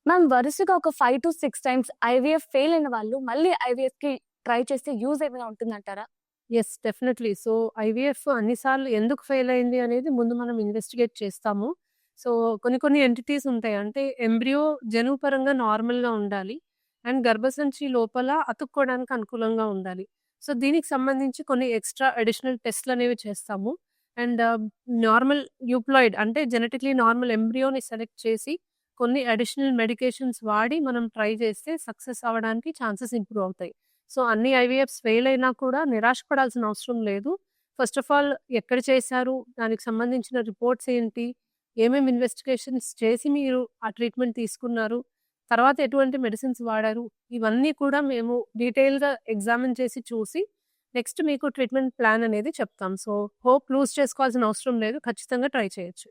Ma'am వరుసగా ఒక 5-6 times IVF fail అయిన వాళ్ళు మళ్ళీ ఐవీఎఫ్‌కి ట్రై చేస్తే యూజ్ ఏమైనా ఉంటుందంటారా? యెస్. డెఫినెట్‌లీ. సో, ఐవీఎఫ్ అన్ని సార్లు ఎందుకు ఫెయిల్ అయింది అనేది ముందు మనం ఇన్వెస్టిగేట్ చేస్తాము. సో, కొన్ని కొన్ని ఎంటిటీస్ ఉంటాయి. అంటే ఎంబ్రియో జన్యుపరంగా నార్మల్‌గా ఉండాలి. అండ్ గర్భసంచి లోపల అతుక్కోవడానికి అనుకూలంగా ఉండాలి. సో, దీనికి సంబంధించి కొన్ని ఎక్స్‌ట్రా అడిషనల్ టెస్ట్‌లనేవి చేస్తాము. అండ్ నార్మల్ యూప్లాయిడ్ అంటే జెనెటికల్లీ నార్మల్ ఎంబ్రియోని సెలెక్ట్ చేసి కొన్ని అడిషనల్ మెడికేషన్స్ వాడి మనం ట్రై చేస్తే సక్సెస్ అవ్వడానికి ఛాన్సెస్ ఇంప్రూవ్ అవుతాయి. సో, అన్ని ఐవీఎఫ్స్ ఫెయిల్ అయినా కూడా నిరాశ పడాల్సిన అవసరం లేదు. ఫస్ట్ ఆఫ్ ఆల్ ఎక్కడ చేశారు? దానికి సంబంధించిన రిపోర్ట్స్ ఏంటి? ఏమేమి ఇన్వెస్టిగేషన్స్ చేసి మీరు ఆ ట్రీట్మెంట్ తీసుకున్నారు? తర్వాత ఎటువంటి మెడిసిన్స్ వాడారు? ఇవన్నీ కూడా మేము డీటెయిల్‌గా ఎగ్జామిన్ చేసి చూసి నెక్స్ట్ మీకు ట్రీట్మెంట్ ప్లాన్ అనేది చెప్తాం. సో, హోప్ లూజ్ చేసుకోవాల్సిన అవసరం లేదు. ఖచ్చితంగా ట్రై చేయొచ్చు.